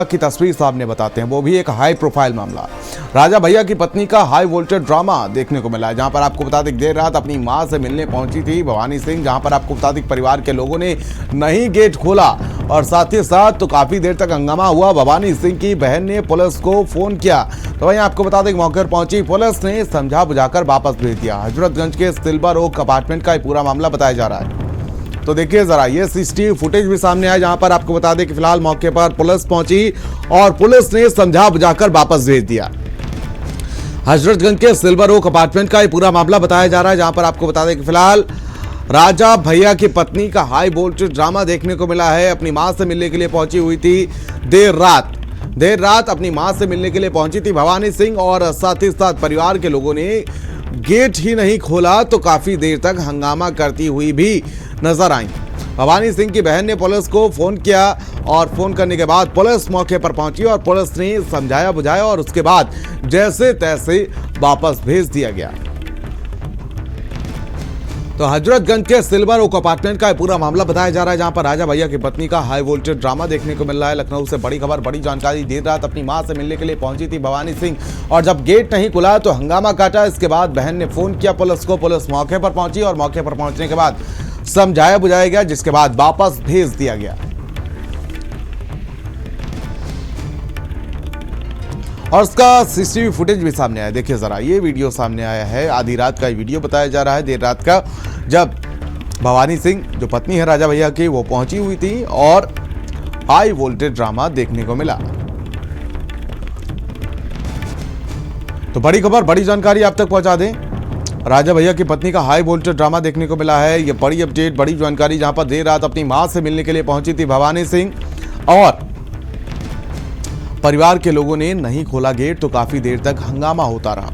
की तस्वीर सामने बताते हैं, वो भी एक हाई प्रोफाइल मामला। राजा भैया की पत्नी का हाई वोल्टेज ड्रामा देखने को मिला है, जहां पर आपको बता दें देर रात अपनी मां से मिलने पहुंची थी भवानी सिंह, जहां पर आपको बता दें परिवार के लोगों ने नहीं गेट खोला और साथ ही साथ तो काफी देर तक हंगामा हुआ। भवानी सिंह की बहन ने पुलिस को फोन किया तो वहीं आपको बता दें मौके पर पहुंची पुलिस ने समझा बुझाकर वापस भेज दिया। हजरतगंज के सिल्वर ओक अपार्टमेंट का पूरा मामला बताया जा रहा है। तो देखिए जरा ये सीसीटीवी फुटेज भी सामने आया, जहां पर आपको बता दें कि फिलहाल मौके पर पुलिस पहुंची और पुलिस ने समझा बुझाकर वापस भेज दिया। हजरतगंज के सिल्वर ओक अपार्टमेंट का ये पूरा मामला बताया जा रहा है, जहां पर आपको बता दें कि फिलहाल राजा भैया की पत्नी का हाई वोल्टेज ड्रामा देखने को मिला है। अपनी मां से मिलने के लिए पहुंची हुई थी देर रात अपनी मां से मिलने के लिए पहुंची थी भवानी सिंह और साथ ही साथ परिवार के लोगों ने गेट ही नहीं खोला तो काफी देर तक हंगामा करती हुई भी नजर आई। भवानी सिंह की बहन ने पुलिस को फोन किया और फोन करने के बाद पुलिस मौके पर पहुंची और पुलिस ने समझाया बुझाया और उसके बाद जैसे तैसे वापस भेज दिया गया। तो हजरतगंज के सिल्वर ओक अपार्टमेंट का पूरा मामला बताया जा रहा है, जहां पर राजा भैया की पत्नी का हाई वोल्टेज ड्रामा देखने को मिल रहा है। लखनऊ से बड़ी खबर, बड़ी जानकारी। देर रात अपनी मां से मिलने के लिए पहुंची थी भवानी सिंह और जब गेट नहीं खुला तो हंगामा काटा। इसके बाद बहन ने फोन किया पुलिस को, पुलिस मौके पर पहुंची और मौके पर पहुंचने के बाद समझाया बुझाया गया, जिसके बाद वापस भेज दिया गया। और उसका सीसीटीवी फुटेज भी सामने आया। देखिए जरा ये वीडियो सामने आया है, आधी रात का वीडियो बताया जा रहा है, देर रात का, जब भवानी सिंह जो पत्नी है राजा भैया की वो पहुंची हुई थी और हाई वोल्टेज ड्रामा देखने को मिला। तो बड़ी खबर, बड़ी जानकारी आप तक पहुंचा दें, राजा भैया की पत्नी का हाई वोल्टेज ड्रामा देखने को मिला है। ये बड़ी अपडेट, बड़ी जानकारी, जहां पर देर रात अपनी मां से मिलने के लिए पहुंची थी भवानी सिंह और परिवार के लोगों ने नहीं खोला गेट तो काफी देर तक हंगामा होता रहा।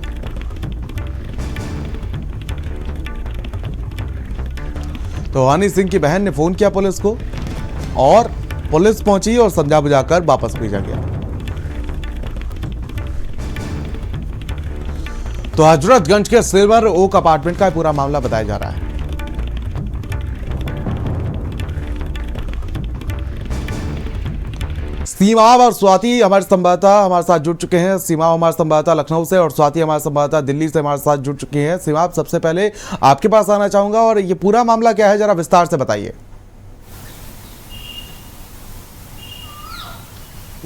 तो भवानी सिंह की बहन ने फोन किया पुलिस को और पुलिस पहुंची और समझा बुझाकर वापस भेजा गया। तो हजरतगंज के सिल्वर ओक अपार्टमेंट का पूरा मामला बताया जा रहा है। सीमा और स्वाति हमारे संवाददाता हमारे साथ जुड़ चुके हैं। सीमा हमारे संवाददाता लखनऊ से और स्वाति हमारे संवाददाता दिल्ली से हमारे साथ जुड़ चुके हैं। सीमा, आप सबसे पहले आपके पास आना चाहूंगा और ये पूरा मामला क्या है, जरा विस्तार से बताइए।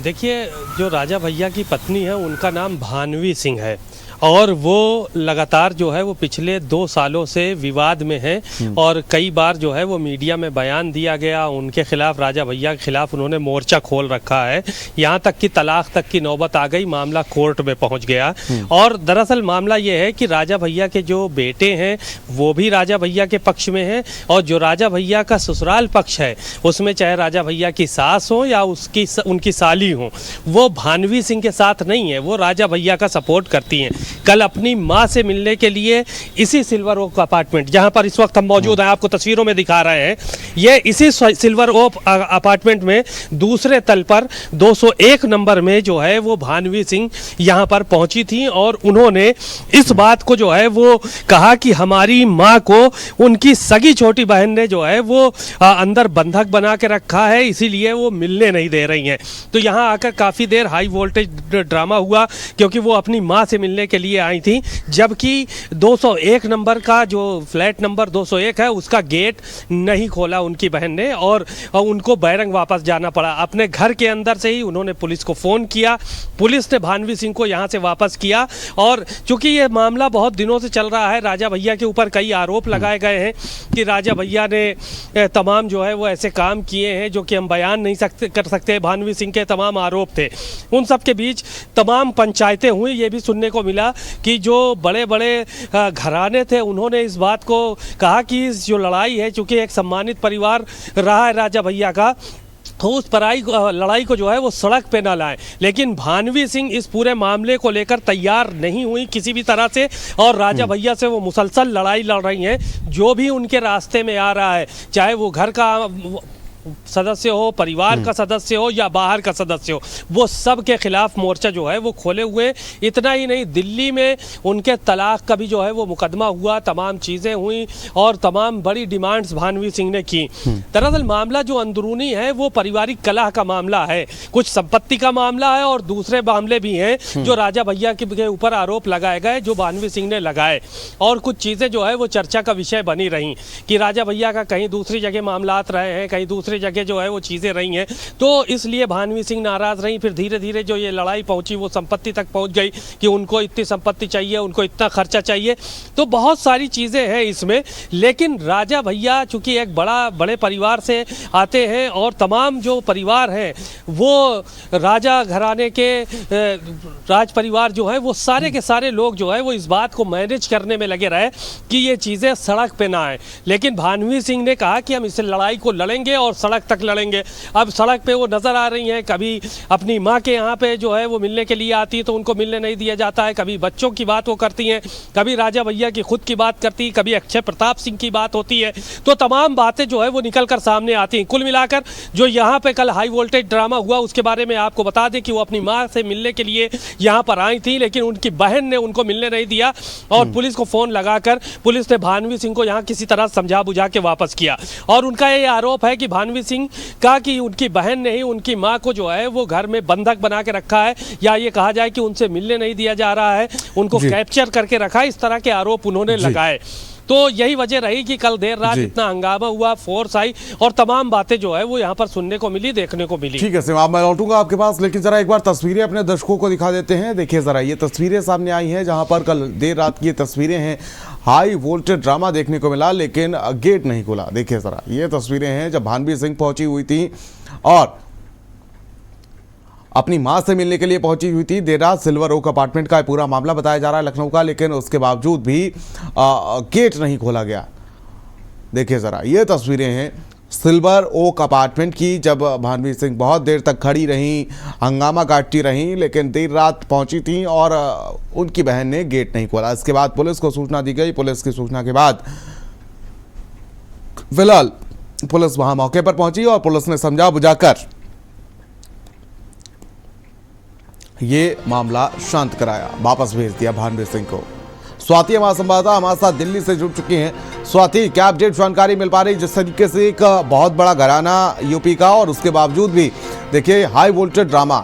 देखिए, जो राजा भैया की पत्नी है उनका नाम भानवी सिंह है और वो लगातार जो है वो पिछले 2 सालों से विवाद में है और कई बार जो है वो मीडिया में बयान दिया गया उनके खिलाफ, राजा भैया के खिलाफ उन्होंने मोर्चा खोल रखा है। यहाँ तक कि तलाक तक की नौबत आ गई, मामला कोर्ट में पहुँच गया। और दरअसल मामला ये है कि राजा भैया के जो बेटे हैं वो भी राजा भैया के पक्ष में हैं और जो राजा भैया का ससुराल पक्ष है उसमें चाहे राजा भैया की सास हो या उनकी साली हो, वो भानवी सिंह के साथ नहीं है, वो राजा भैया का सपोर्ट करती हैं। कल अपनी मां से मिलने के लिए इसी सिल्वर ओक अपार्टमेंट, जहां पर इस वक्त हम मौजूद हैं, आपको तस्वीरों में दिखा रहे हैं, ये इसी सिल्वर ओक अपार्टमेंट में दूसरे तल पर 201 नंबर में जो है वो भानवी सिंह यहां पर पहुंची थी और उन्होंने इस बात को जो है वो कहा कि हमारी मां को उनकी सगी छोटी बहन ने जो है वो अंदर बंधक बना के रखा है, इसीलिए वो मिलने नहीं दे रही हैं। तो यहां आकर काफ़ी देर हाई वोल्टेज ड्रामा हुआ क्योंकि वो अपनी मां से मिलने के लिए आई थी, जबकि 201 नंबर का जो फ्लैट नंबर 201 है उसका गेट नहीं खोला उनकी बहन ने और उनको बैरंग वापस जाना पड़ा। अपने घर के अंदर से ही उन्होंने पुलिस को फ़ोन किया, पुलिस ने भानवी सिंह को यहाँ से वापस किया और चूँकि ये मामला बहुत दिनों से चल रहा है, राजा भैया के ऊपर कई आरोप लगाए गए हैं कि राजा भैया ने तमाम जो है वो ऐसे काम किए हैं जो कि हम बयान नहीं कर सकते। भानवी सिंह के तमाम आरोप थे, उन सब के बीच तमाम पंचायतें हुई। ये भी सुनने को मिला कि जो बड़े बड़े घराने थे उन्होंने इस बात को कहा कि इस जो लड़ाई है, चूँकि एक सम्मानित परिवार रहा है राजा भैया का, तो उस लड़ाई को जो है वो सड़क पे ना लाएं। लेकिन भानवी सिंह इस पूरे मामले को लेकर तैयार नहीं हुई किसी भी तरह से और राजा भैया से वो मुसलसल लड़ाई लड़ रही हैं। जो भी उनके रास्ते में आ रहा है, चाहे वो घर का सदस्य हो, परिवार का सदस्य हो या बाहर का सदस्य हो, वो सब के खिलाफ मोर्चा जो है वो खोले हुए। इतना ही नहीं, दिल्ली में उनके तलाक का भी जो है वो मुकदमा हुआ, तमाम चीज़ें हुई और तमाम बड़ी डिमांड्स भानवी सिंह ने की। दरअसल मामला जो अंदरूनी है वो पारिवारिक कलह का मामला है, कुछ संपत्ति का मामला है और दूसरे मामले भी हैं जो राजा भैया के ऊपर आरोप लगाए गए, जो भानवी सिंह ने लगाए। और कुछ चीज़ें जो है वो चर्चा का विषय बनी रही कि राजा भैया का कहीं दूसरी जगह मामलात रहे हैं, कहीं दूसरी जगह जो है वो चीज़ें रही हैं, तो इसलिए भानवी सिंह नाराज़ रही। फिर धीरे धीरे जो ये लड़ाई पहुंची वो संपत्ति तक पहुंच गई कि उनको इतनी संपत्ति चाहिए, उनको इतना खर्चा चाहिए। तो बहुत सारी चीज़ें हैं इसमें, लेकिन राजा भैया चूँकि एक बड़े परिवार से आते हैं और तमाम जो परिवार हैं वो राजा घराने के राज परिवार जो है वो सारे के सारे लोग जो है वो इस बात को मैनेज करने में लगे रहे कि ये चीज़ें सड़क पे ना आए। लेकिन भानवी सिंह ने कहा कि हम इस लड़ाई को लड़ेंगे और सड़क तक लड़ेंगे। अब सड़क पे वो नज़र आ रही हैं, कभी अपनी माँ के यहाँ पे जो है वो मिलने के लिए आती है तो उनको मिलने नहीं दिया जाता है, कभी बच्चों की बात वो करती हैं, कभी राजा भैया की खुद की बात करती है, कभी अक्षय प्रताप सिंह की बात होती है। तो तमाम बातें जो है वो निकल कर सामने आती हैं। कुल मिलाकर जो यहाँ पे कल हाई वोल्टेज ड्रामा हुआ उसके बारे में आपको बता दें कि वो अपनी माँ से मिलने के लिए यहाँ पर आई थी, लेकिन उनकी बहन ने उनको मिलने नहीं दिया और पुलिस को फ़ोन लगाकर पुलिस ने भानवी सिंह को यहाँ किसी तरह समझा बुझा के वापस किया। और उनका ये आरोप है कि भानवी सिंह का कि उनकी बहन ने ही उनकी माँ को जो है वो घर में बंधक बना के रखा है, या ये कहा जाए कि उनसे मिलने नहीं दिया जा रहा है, उनको कैप्चर करके रखा है। इस तरह के आरोप उन्होंने लगाए। तो यही वजह रही कि कल देर रात इतना हंगामा हुआ, फोर्स आई और तमाम बातें जो है वो यहाँ पर सुनने को मिली, देखने को मिली। ठीक है सिम, मैं लौटूंगा आपके पास, लेकिन जरा एक बार तस्वीरें अपने दर्शकों को दिखा देते हैं। देखिए जरा, ये तस्वीरें सामने आई हैं जहां पर कल देर रात की ये तस्वीरें हैं। हाई वोल्टेज ड्रामा देखने को मिला लेकिन गेट नहीं खुला। देखिए जरा, ये तस्वीरें हैं जब भानवी सिंह पहुंची हुई थी और अपनी मां से मिलने के लिए पहुंची हुई थी। देर रात सिल्वर ओक अपार्टमेंट का पूरा मामला बताया जा रहा है लखनऊ का, लेकिन उसके बावजूद भी गेट नहीं खोला गया। देखिए ज़रा, ये तस्वीरें हैं सिल्वर ओक अपार्टमेंट की, जब भानवी सिंह बहुत देर तक खड़ी रहीं, हंगामा काटती रहीं, लेकिन देर रात पहुंची थी और उनकी बहन ने गेट नहीं खोला। इसके बाद पुलिस को सूचना दी गई। पुलिस की सूचना के बाद फिलहाल पुलिस वहां मौके पर पहुंची और पुलिस ने समझा बुझाकर ये मामला शांत कराया, वापस भेज दिया भानवी सिंह को। स्वाति हमारा संवाददाता हमारे साथ दिल्ली से जुड़ चुकी हैं। स्वाति, क्या अपडेट जानकारी मिल पा रही, जिस तरीके से एक बहुत बड़ा घराना यूपी का और उसके बावजूद भी देखिए हाई वोल्टेज ड्रामा,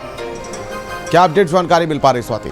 क्या अपडेट जानकारी मिल पा रही स्वाति?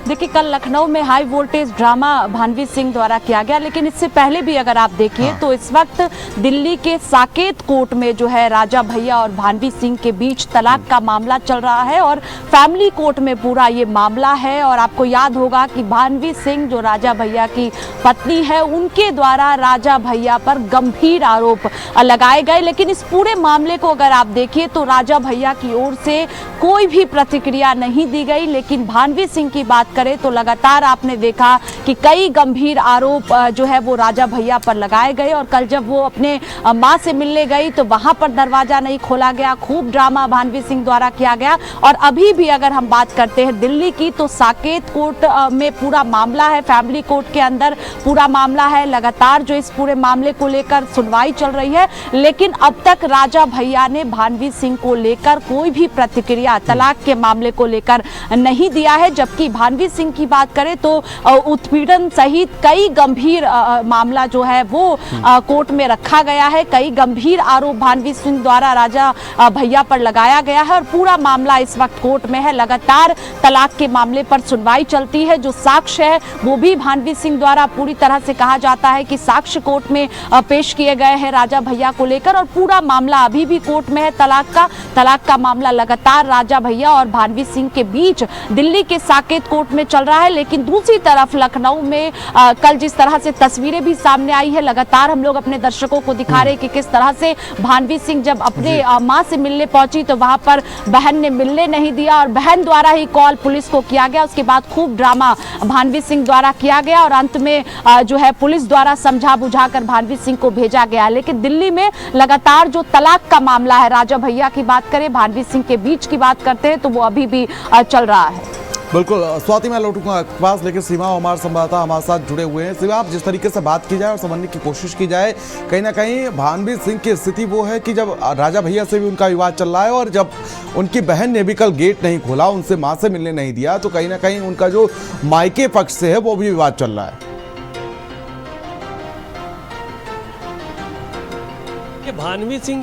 देखिए, कल लखनऊ में high voltage drama Bhanvi Singh द्वारा किया गया, लेकिन इससे पहले भी अगर आप देखिए तो इस वक्त दिल्ली के साकेत कोर्ट में जो है राजा भैया और भानवी सिंह के बीच तलाक का मामला चल रहा है और फैमिली कोर्ट में पूरा ये मामला है। और आपको याद होगा कि भानवी सिंह जो राजा भैया की पत्नी है, उनके द्वारा राजा भैया पर गंभीर आरोप लगाए गए, लेकिन इस पूरे मामले को अगर आप देखिए तो राजा भैया की ओर से कोई भी प्रतिक्रिया नहीं दी गई। लेकिन भानवी सिंह की बात करें तो लगातार आपने देखा कि कई गंभीर आरोप जो है वो राजा भैया पर लगाए गए। और कल जब वो अपने मां से मिलने गई तो वहां पर दरवाजा नहीं खोला गया, खूब ड्रामा भानवी सिंह द्वारा किया गया। और अभी भी अगर हम बात करते हैं दिल्ली की, तो साकेत कोर्ट में पूरा मामला है, फैमिली कोर्ट के अंदर पूरा मामला है। लगातार जो इस पूरे मामले को लेकर सुनवाई चल रही है, लेकिन अब तक राजा भैया ने भानवी सिंह को लेकर कोई भी प्रतिक्रिया तलाक के मामले को लेकर नहीं दिया है। जबकि भानवी सिंह की बात करें तो उत्पीड़न सहित कई गंभीर मामला जो है वो कोर्ट में रखा गया है। कई गंभीर आरोप भानवी सिंह द्वारा राजा भैया पर लगाया गया है और पूरा मामला इस वक्त कोर्ट में है। लगातार तलाक के मामले पर सुनवाई चलती है। जो साक्ष्य है वो भी भानवी सिंह द्वारा पूरी तरह से कहा जाता है कि साक्ष्य कोर्ट में पेश किए गए हैं राजा भैया को लेकर, और पूरा मामला अभी भी कोर्ट में है। तलाक का मामला लगातार राजा भैया और भानवी सिंह के बीच दिल्ली के साकेत कोर्ट में चल रहा है। लेकिन दूसरी तरफ लखनऊ में कल जिस तरह से तस्वीरें भी सामने आई है, लगातार हम लोग अपने दर्शकों को दिखा रहे हैं कि किस तरह से भानवी सिंह जब अपने मां से मिलने पहुंची तो वहां पर बहन ने मिलने नहीं दिया और बहन द्वारा ही कॉल पुलिस को किया गया। उसके बाद खूब ड्रामा भानवी सिंह द्वारा किया गया और अंत में जो है पुलिस द्वारा समझा बुझाकर भानवी सिंह को भेजा गया। लेकिन दिल्ली में लगातार जो तलाक का मामला है, राजा भैया की बात करें, भानवी सिंह के बीच की बात करते हैं, तो वो अभी भी चल रहा है। बिल्कुल स्वाति, मैं लौटूंगा आपके पास, लेकिन सीमा हमारे संवाददाता हमारे साथ जुड़े हुए हैं। सीमा, आप जिस तरीके से बात की जाए और समझने की कोशिश की जाए, कहीं ना कहीं भानवी सिंह की स्थिति वो है कि जब राजा भैया से भी उनका विवाद चल रहा है और जब उनकी बहन ने भी कल गेट नहीं खोला, उनसे मां से मिलने नहीं दिया, तो कहीं ना कहीं उनका जो मायके पक्ष से है वो भी विवाद चल रहा है। भानवी सिंह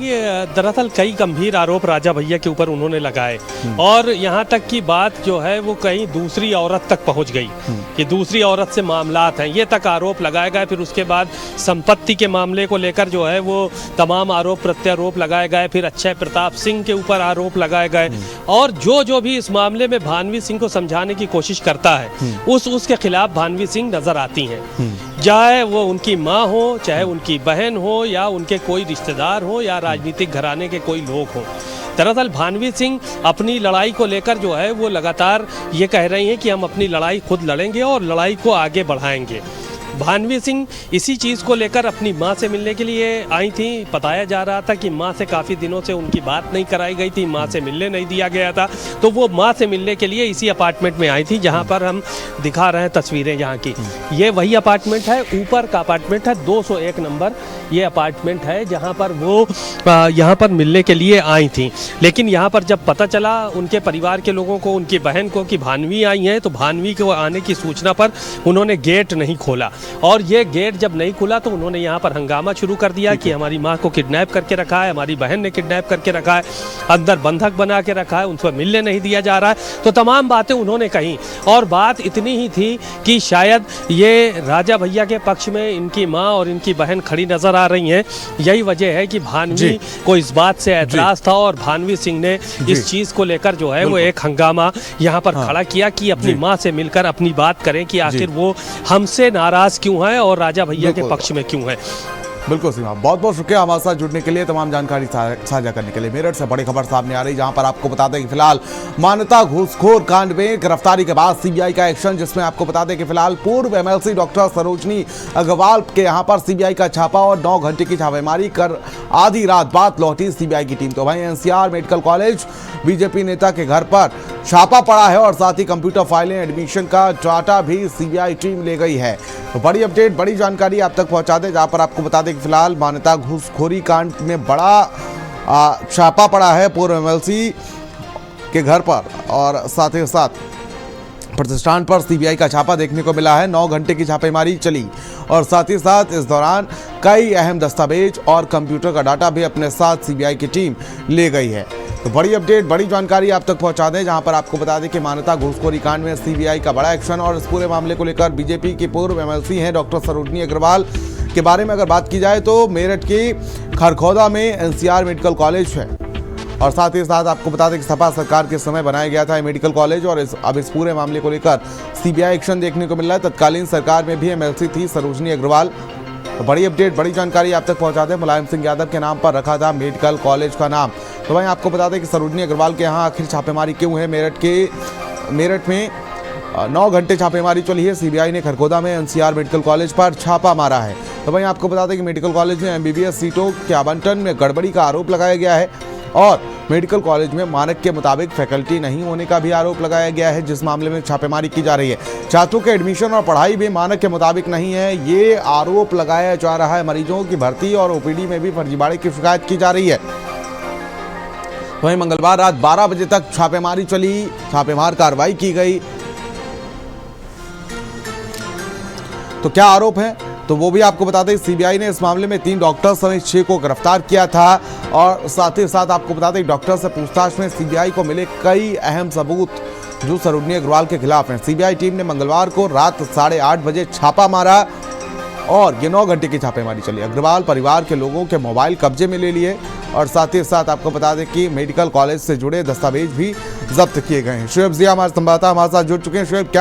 दरअसल कई गंभीर आरोप राजा भैया के ऊपर उन्होंने लगाए और यहाँ तक की बात जो है वो कहीं दूसरी औरत तक पहुँच गई कि दूसरी औरत से मामलात हैं, ये तक आरोप लगाए गए। फिर उसके बाद संपत्ति के मामले को लेकर जो है वो तमाम आरोप प्रत्यारोप लगाए गए। फिर अक्षय प्रताप सिंह के ऊपर आरोप लगाए गए और जो भी इस मामले में भानवी सिंह को समझाने की कोशिश करता है उसके खिलाफ भानवी सिंह नजर आती हैं, चाहे वो उनकी माँ हो, चाहे उनकी बहन हो, या उनके कोई रिश्तेदार हो, या राजनीतिक घराने के कोई लोग हों। दरअसल भानवी सिंह अपनी लड़ाई को लेकर जो है वो लगातार ये कह रही हैं कि हम अपनी लड़ाई खुद लड़ेंगे और लड़ाई को आगे बढ़ाएंगे। भानवी सिंह इसी चीज़ को लेकर अपनी मां से मिलने के लिए आई थी। बताया जा रहा था कि मां से काफ़ी दिनों से उनकी बात नहीं कराई गई थी, मां से मिलने नहीं दिया गया था, तो वो मां से मिलने के लिए इसी अपार्टमेंट में आई थी जहां पर हम दिखा रहे हैं तस्वीरें यहाँ की। ये वही अपार्टमेंट है, ऊपर का अपार्टमेंट है, 201 नंबर ये अपार्टमेंट है जहाँ पर वो यहाँ पर मिलने के लिए आई थी। लेकिन यहाँ पर जब पता चला उनके परिवार के लोगों को, उनकी बहन को, कि भानवी आई हैं, तो भानवी को आने की सूचना पर उन्होंने गेट नहीं खोला और ये गेट जब नहीं खुला तो उन्होंने यहाँ पर हंगामा शुरू कर दिया कि हमारी माँ को किडनैप करके रखा है, हमारी बहन ने किडनैप करके रखा है, अंदर बंधक बना के रखा है, उनसे मिलने नहीं दिया जा रहा है। तो तमाम बातें उन्होंने कही और बात इतनी ही थी कि शायद ये राजा भैया के पक्ष में इनकी माँ और इनकी बहन खड़ी नजर आ रही हैं। यही वजह है कि भानवी को इस बात से ऐतराज था और भानवी सिंह ने इस चीज को लेकर जो है वो एक हंगामा यहाँ पर खड़ा किया कि अपनी माँ से मिलकर अपनी बात करें कि आखिर वो हमसे नाराज क्यों है और राजा भैया के पक्ष में क्यों है। बिल्कुल सीमा, बहुत बहुत शुक्रिया हमारे साथ जुड़ने के लिए, तमाम जानकारी साझा करने के लिए। मेरठ से बड़ी खबर सामने आ रही जहां पर आपको बता दें कि फिलहाल मान्यता घूसखोर कांड में गिरफ्तारी के बाद सीबीआई का एक्शन, जिसमें आपको बता दें कि फिलहाल पूर्व एमएलसी डॉक्टर सरोजनी अग्रवाल के यहां पर सीबीआई का छापा और 9 घंटे की छापेमारी कर आधी रात बाद लौटी सीबीआई की टीम। तो वहीं एनसीआर मेडिकल कॉलेज बीजेपी नेता के घर पर छापा पड़ा है और साथ ही कंप्यूटर फाइलें, एडमिशन का डाटा भी सीबीआई टीम ले गई है। तो बड़ी अपडेट, बड़ी जानकारी आप तक पहुंचा दें, जहां पर आपको बता दें कि फिलहाल मान्यता घूसखोरी कांड में बड़ा छापा पड़ा है पूर्व एमएलसी के घर पर और साथ ही साथ प्रतिष्ठान पर सीबीआई का छापा देखने को मिला है। 9 घंटे की छापेमारी चली और साथ ही साथ इस दौरान कई अहम दस्तावेज और कंप्यूटर का डाटा भी अपने साथ सीबीआई की टीम ले गई है। तो बड़ी अपडेट, बड़ी जानकारी आप तक पहुंचा दें, जहां पर आपको बता दें कि मान्यता घूसखोरी कांड में सीबीआई का बड़ा एक्शन और इस पूरे मामले को लेकर बीजेपी की पूर्व एमएलसी हैं डॉक्टर सरोजनी अग्रवाल के बारे में अगर बात की जाए तो मेरठ की खरखौदा में एनसीआर मेडिकल कॉलेज है और साथ ही साथ आपको बता दें कि सपा सरकार के समय बनाया गया था मेडिकल कॉलेज और अब इस पूरे मामले को लेकर सीबीआई एक्शन देखने को मिल रहा है। तत्कालीन सरकार में भी एमएलसी थी सरोजनी अग्रवाल। तो बड़ी अपडेट, बड़ी जानकारी आप तक पहुंचा दें, मुलायम सिंह यादव के नाम पर रखा था मेडिकल कॉलेज का नाम। तो वहीं आपको बता दें कि सरोजनी अग्रवाल के यहाँ आखिर छापेमारी क्यों है। मेरठ में 9 घंटे छापेमारी चली है। सीबीआई ने खरखौदा में एनसीआर मेडिकल कॉलेज पर छापा मारा है। तो वहीं आपको बता दें कि मेडिकल कॉलेज में एमबीबीएस सीटों के आवंटन में गड़बड़ी का आरोप लगाया गया है और मेडिकल कॉलेज में मानक के मुताबिक फैकल्टी नहीं होने का भी आरोप लगाया गया है, जिस मामले में छापेमारी की जा रही है। छात्रों के एडमिशन और पढ़ाई भी मानक के मुताबिक नहीं है, ये आरोप लगाया जा रहा है। मरीजों की भर्ती और ओपीडी में भी फर्जीवाड़े की शिकायत की जा रही है। वहीं मंगलवार रात 12 बजे तक छापेमारी चली, छापेमार कार्रवाई की गई। तो क्या आरोप है तो वो भी आपको बता दें। सीबीआई ने इस मामले में 3 डॉक्टर समेत 6 को गिरफ्तार किया था और साथ ही साथ आपको बता दें डॉक्टर से पूछताछ में सीबीआई को मिले कई अहम सबूत जो सरोजनी अग्रवाल के खिलाफ हैं। सीबीआई टीम ने मंगलवार को रात 8:30 बजे छापा मारा और ये 9 घंटे की छापेमारी चली। अग्रवाल परिवार के लोगों के मोबाइल कब्जे में ले लिए और साथ ही साथ आपको बता दें कि मेडिकल कॉलेज से जुड़े दस्तावेज भी जब्त किए गए हैं। शुएब जिया हमारे संवाददाता हमारे साथ जुड़ चुके हैं। शुएब, क्या